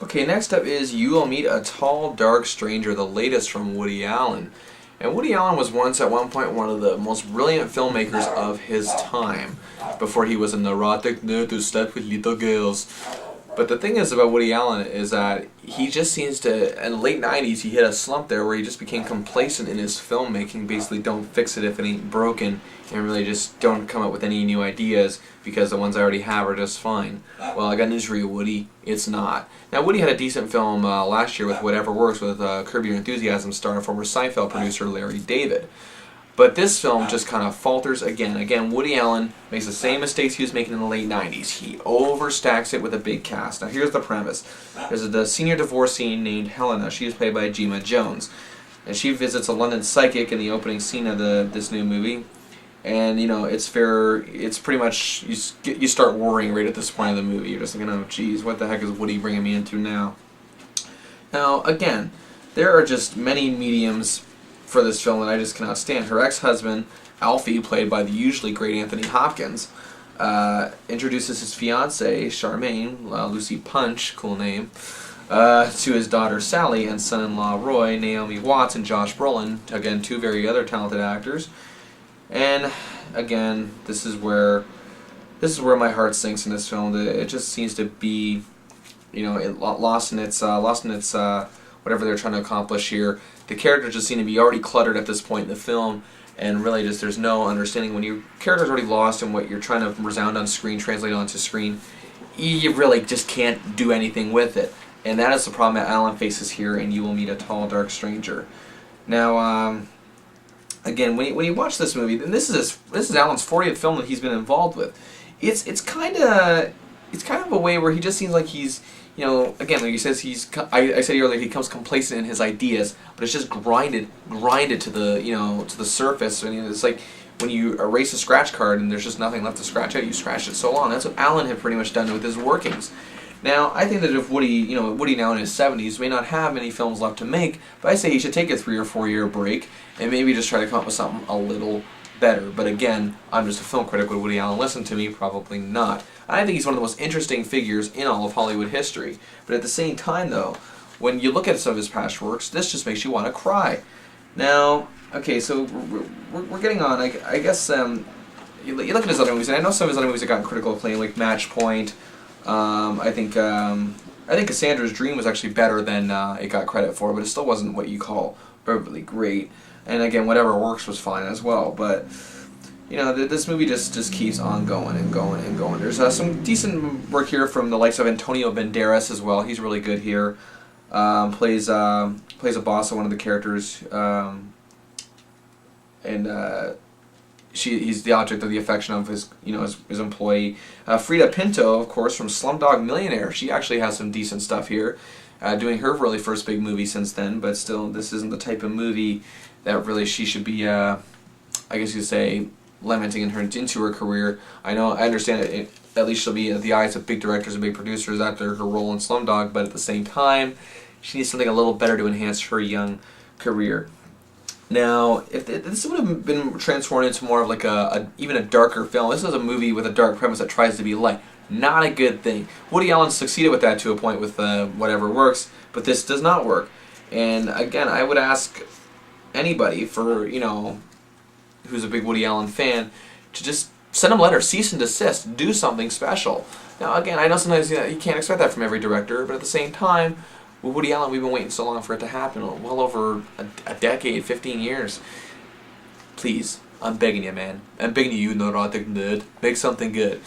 Okay, next up is You Will Meet a Tall, Dark Stranger, the latest from Woody Allen. And Woody Allen was once, at one point, one of the most brilliant filmmakers of his time, before he was a neurotic nerd who slept with little girls. But the thing is about Woody Allen is that he just seems to, in the late 90s, he hit a slump there where he just became complacent in his filmmaking. Basically, don't fix it if it ain't broken, and really just don't come up with any new ideas because the ones I already have are just fine. Well, I got news for you, Woody. It's not. Now, Woody had a decent film last year with Whatever Works with Curb Your Enthusiasm star former Seinfeld producer Larry David. But this film just kind of falters again. Again, Woody Allen makes the same mistakes he was making in the late 90s. He overstacks it with a big cast. Now, here's the premise. There's a senior divorcee named Helena. She is played by Gemma Jones. And she visits a London psychic in the opening scene of this new movie. And, you know, it's pretty much, you start worrying right at this point of the movie. You're just thinking, oh, geez, what the heck is Woody bringing me into now? Now, again, there are just many mediums for this film that I just cannot stand. Her ex-husband, Alfie, played by the usually great Anthony Hopkins, introduces his fiancée, Charmaine, Lucy Punch, cool name, to his daughter Sally and son-in-law Roy, Naomi Watts, and Josh Brolin, again, two very other talented actors. And again, this is where my heart sinks in this film. It just seems to be, you know, lost in its whatever they're trying to accomplish here. The characters just seem to be already cluttered at this point in the film, and really just there's no understanding. When your character's already lost in what you're trying to resound on screen, translate onto screen, you really just can't do anything with it. And that is the problem that Allen faces here in You Will Meet a Tall, Dark Stranger. Now, again, when you watch this movie, and this is Allen's 40th film that he's been involved with. It's kind of a way where he just seems like he's, you know, again, like he says, I said earlier, he becomes complacent in his ideas, but it's just grinded to the surface. I mean, it's like when you erase a scratch card and there's just nothing left to scratch out, you scratch it so long. That's what Allen had pretty much done with his workings. Now, I think that if Woody now in his 70s may not have many films left to make, but I say he should take a 3 or 4 year break and maybe just try to come up with something a little better. But again, I'm just a film critic. Would Woody Allen listen to me? Probably not. I think he's one of the most interesting figures in all of Hollywood history. But at the same time, though, when you look at some of his past works, this just makes you want to cry. Now, okay, so we're getting on. I guess you look at his other movies, and I know some of his other movies have gotten critical acclaim, like Match Point. I think Cassandra's Dream was actually better than it got credit for, but it still wasn't what you call perfectly great. And again, Whatever Works was fine as well, but you know, this movie just keeps on going and going and going. There's some decent work here from the likes of Antonio Banderas as well. He's really good here. Plays a boss of one of the characters, and he's the object of the affection of his employee. Frida Pinto, of course, from Slumdog Millionaire. She actually has some decent stuff here, doing her really first big movie since then. But still, this isn't the type of movie that really she should be, I guess you could say, lamenting into her career. I understand it. At least she'll be at the eyes of big directors and big producers after her role in Slumdog. But at the same time, she needs something a little better to enhance her young career. Now, if this would have been transformed into more of like even a darker film, this is a movie with a dark premise that tries to be light. Not a good thing. Woody Allen succeeded with that to a point with Whatever Works, but this does not work. And again, I would ask anybody who's a big Woody Allen fan to just send him a letter, cease and desist, do something special. Now, again, I know sometimes you can't expect that from every director, but at the same time, with Woody Allen, we've been waiting so long for it to happen, well over a decade, 15 years. Please, I'm begging you, man. I'm begging you, neurotic nerd. Make something good.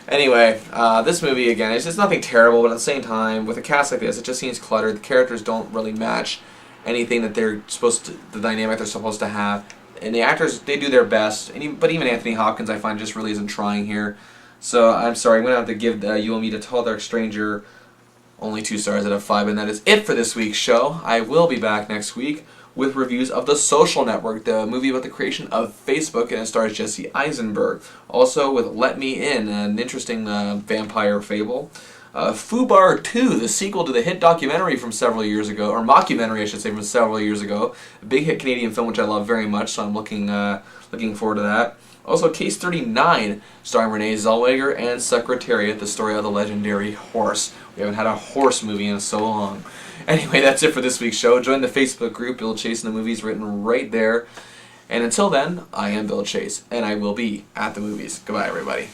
Anyway, this movie, again, it's nothing terrible, but at the same time, with a cast like this, it just seems cluttered. The characters don't really match anything that the dynamic they're supposed to have. And the actors, they do their best. But even Anthony Hopkins, I find, just really isn't trying here. So, I'm sorry, I'm going to have to give You Will Meet a Tall, Dark Stranger only 2 stars out of 5, and that is it for this week's show. I will be back next week with reviews of The Social Network, the movie about the creation of Facebook, and it stars Jesse Eisenberg. Also with Let Me In, an interesting vampire fable. Fubar 2, the sequel to the hit documentary from several years ago, or mockumentary I should say, from several years ago. A big hit Canadian film which I love very much, so I'm looking forward to that. Also Case 39, starring Renee Zellweger, and Secretariat, the story of the legendary horse. We haven't had a horse movie in so long. Anyway, that's it for this week's show. Join the Facebook group, Bill Chase and the Movies, written right there. And until then, I am Bill Chase, and I will be at the movies. Goodbye, everybody.